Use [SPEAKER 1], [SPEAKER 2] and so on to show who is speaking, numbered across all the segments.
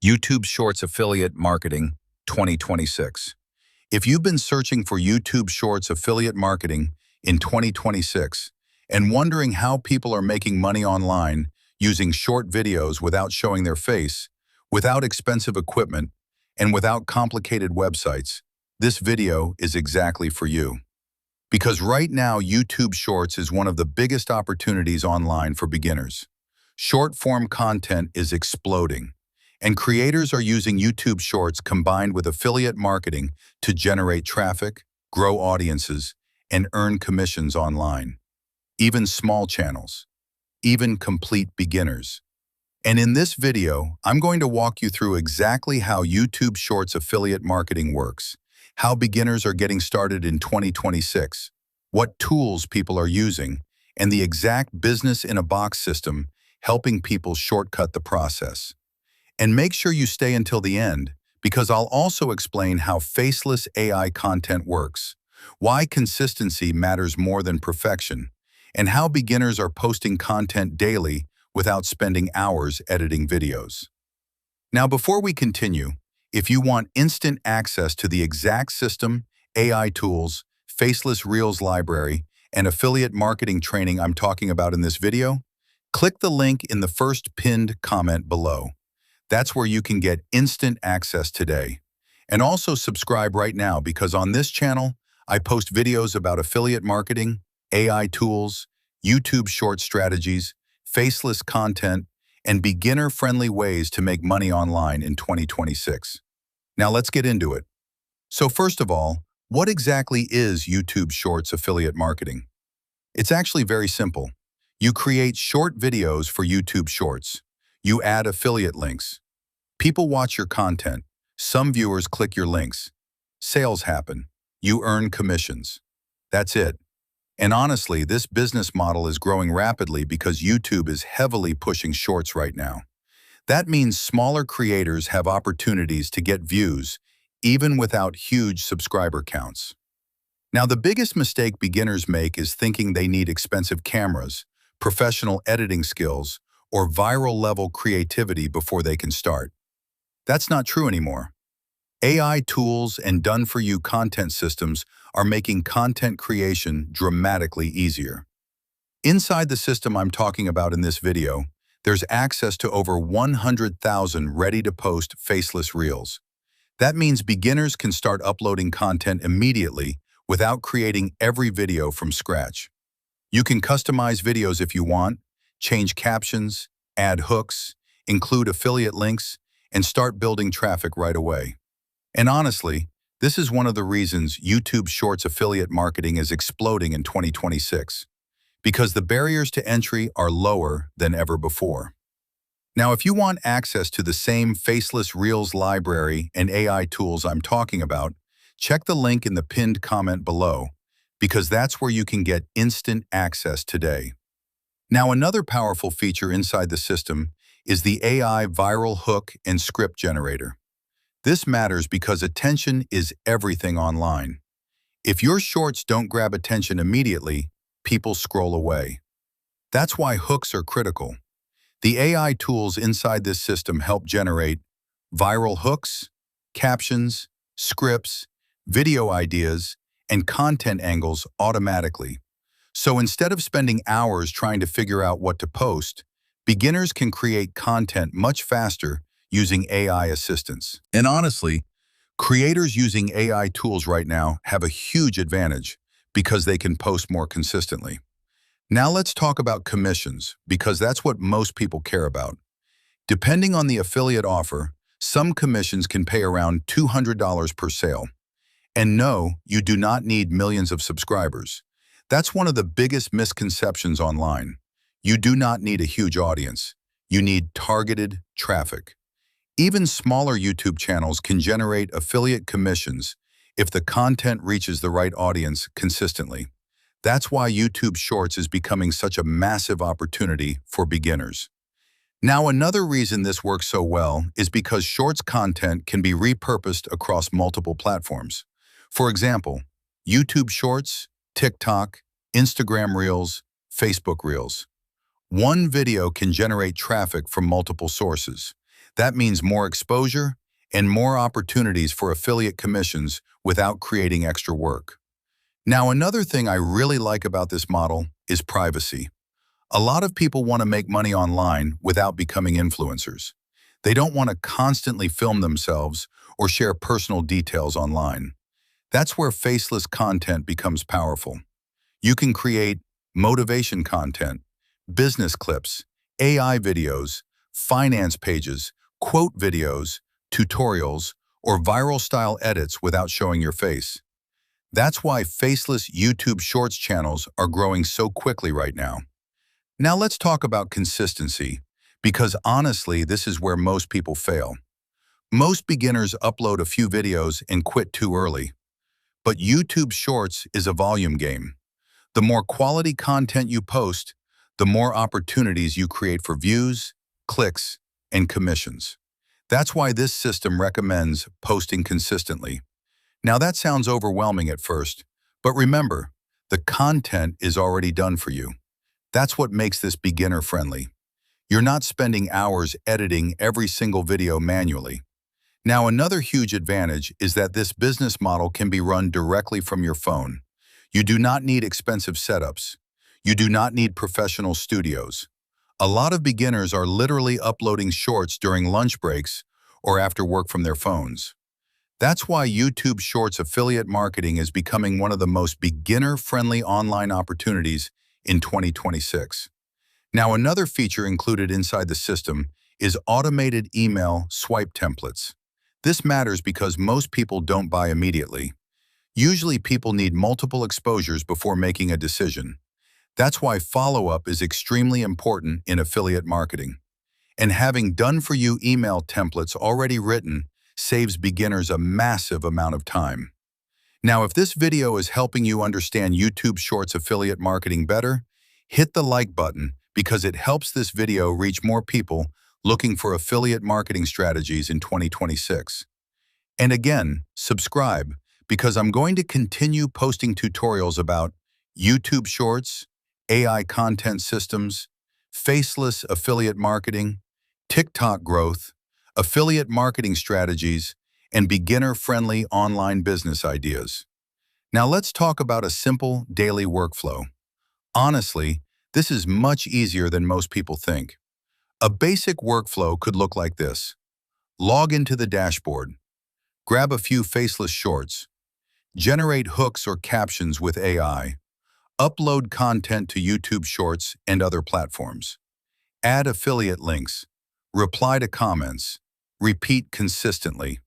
[SPEAKER 1] YouTube Shorts Affiliate Marketing 2026. If you've been searching for YouTube Shorts affiliate marketing in 2026 and wondering how people are making money online using short videos without showing their face, without expensive equipment, and without complicated websites, this video is exactly for you. Because right now, YouTube Shorts is one of the biggest opportunities online for beginners. Short-form content is exploding, and creators are using YouTube Shorts combined with affiliate marketing to generate traffic, grow audiences, and earn commissions online. Even small channels, even complete beginners. And in this video, I'm going to walk you through exactly how YouTube Shorts affiliate marketing works, how beginners are getting started in 2026, what tools people are using, and the exact business-in-a-box system helping people shortcut the process. And make sure you stay until the end, because I'll also explain how Faceless AI content works, why consistency matters more than perfection, and how beginners are posting content daily without spending hours editing videos. Now, before we continue, if you want instant access to the exact system, AI tools, Faceless Reels library, and affiliate marketing training I'm talking about in this video, click the link in the first pinned comment below. That's where you can get instant access today. And also subscribe right now, because on this channel, I post videos about affiliate marketing, AI tools, YouTube short strategies, faceless content, and beginner-friendly ways to make money online in 2026. Now let's get into it. So first of all, what exactly is YouTube Shorts affiliate marketing? It's actually very simple. You create short videos for YouTube Shorts. You add affiliate links. People watch your content. Some viewers click your links. Sales happen. You earn commissions. That's it. And honestly, this business model is growing rapidly because YouTube is heavily pushing shorts right now. That means smaller creators have opportunities to get views, even without huge subscriber counts. Now, the biggest mistake beginners make is thinking they need expensive cameras, professional editing skills, or viral-level creativity before they can start. That's not true anymore. AI tools and done-for-you content systems are making content creation dramatically easier. Inside the system I'm talking about in this video, there's access to over 100,000 ready-to-post faceless reels. That means beginners can start uploading content immediately without creating every video from scratch. You can customize videos if you want, change captions, add hooks, include affiliate links, and start building traffic right away. And honestly, this is one of the reasons YouTube Shorts affiliate marketing is exploding in 2026, because the barriers to entry are lower than ever before. Now, if you want access to the same Faceless Reels library and AI tools I'm talking about, check the link in the pinned comment below, because that's where you can get instant access today. Now, another powerful feature inside the system is the AI viral hook and script generator. This matters because attention is everything online. If your shorts don't grab attention immediately, people scroll away. That's why hooks are critical. The AI tools inside this system help generate viral hooks, captions, scripts, video ideas, and content angles automatically. So instead of spending hours trying to figure out what to post, beginners can create content much faster using AI assistance. And honestly, creators using AI tools right now have a huge advantage because they can post more consistently. Now let's talk about commissions, because that's what most people care about. Depending on the affiliate offer, some commissions can pay around $200 per sale. And no, you do not need millions of subscribers. That's one of the biggest misconceptions online. You do not need a huge audience. You need targeted traffic. Even smaller YouTube channels can generate affiliate commissions if the content reaches the right audience consistently. That's why YouTube Shorts is becoming such a massive opportunity for beginners. Now, another reason this works so well is because Shorts content can be repurposed across multiple platforms. For example, YouTube Shorts, TikTok, Instagram Reels, Facebook Reels. One video can generate traffic from multiple sources. That means more exposure and more opportunities for affiliate commissions without creating extra work. Now, another thing I really like about this model is privacy. A lot of people want to make money online without becoming influencers. They don't want to constantly film themselves or share personal details online. That's where faceless content becomes powerful. You can create motivation content, business clips, AI videos, finance pages, quote videos, tutorials, or viral style edits without showing your face. That's why faceless YouTube Shorts channels are growing so quickly right now. Now let's talk about consistency, because honestly, this is where most people fail. Most beginners upload a few videos and quit too early. But YouTube Shorts is a volume game. The more quality content you post, the more opportunities you create for views, clicks, and commissions. That's why this system recommends posting consistently. Now that sounds overwhelming at first, but remember, the content is already done for you. That's what makes this beginner-friendly. You're not spending hours editing every single video manually. Now, another huge advantage is that this business model can be run directly from your phone. You do not need expensive setups. You do not need professional studios. A lot of beginners are literally uploading shorts during lunch breaks or after work from their phones. That's why YouTube Shorts affiliate marketing is becoming one of the most beginner-friendly online opportunities in 2026. Now, another feature included inside the system is automated email swipe templates. This matters because most people don't buy immediately. Usually, people need multiple exposures before making a decision. That's why follow-up is extremely important in affiliate marketing. And having done-for-you email templates already written saves beginners a massive amount of time. Now, if this video is helping you understand YouTube Shorts affiliate marketing better, hit the like button because it helps this video reach more people looking for affiliate marketing strategies in 2026. And again, subscribe because I'm going to continue posting tutorials about YouTube Shorts, AI content systems, faceless affiliate marketing, TikTok growth, affiliate marketing strategies, and beginner-friendly online business ideas. Now let's talk about a simple daily workflow. Honestly, this is much easier than most people think. A basic workflow could look like this. Log into the dashboard. Grab a few faceless shorts. Generate hooks or captions with AI. Upload content to YouTube Shorts and other platforms. Add affiliate links. Reply to comments. Repeat consistently.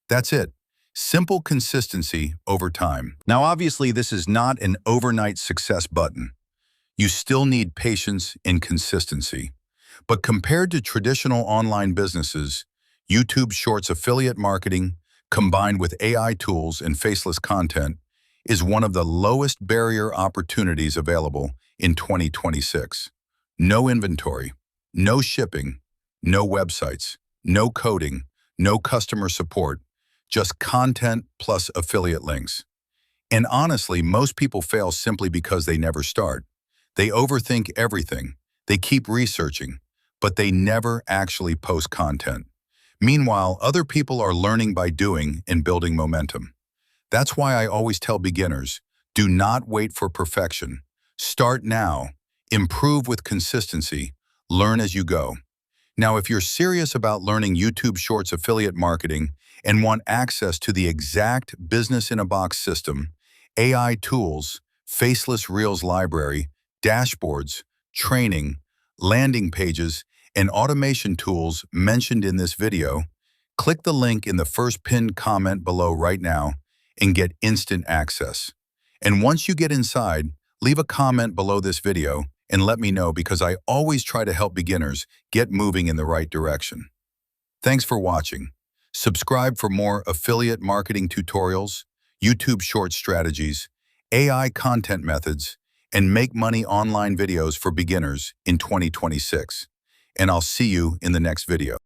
[SPEAKER 1] That's it. Simple consistency over time. Now, obviously, this is not an overnight success button. You still need patience and consistency. But compared to traditional online businesses, YouTube Shorts affiliate marketing, combined with AI tools and faceless content, is one of the lowest barrier opportunities available in 2026. No inventory, no shipping, no websites, no coding, no customer support, just content plus affiliate links. And honestly, most people fail simply because they never start. They overthink everything. They keep researching, but they never actually post content. Meanwhile, other people are learning by doing and building momentum. That's why I always tell beginners, do not wait for perfection. Start now, improve with consistency, learn as you go. Now, if you're serious about learning YouTube Shorts affiliate marketing and want access to the exact business-in-a-box system, AI tools, faceless Reels library, dashboards, training, landing pages, and automation tools mentioned in this video, click the link in the first pinned comment below right now and get instant access. And once you get inside, leave a comment below this video and let me know because I always try to help beginners get moving in the right direction. Thanks for watching. Subscribe for more affiliate marketing tutorials, YouTube Short strategies, AI content methods, and make money online videos for beginners in 2026. And I'll see you in the next video.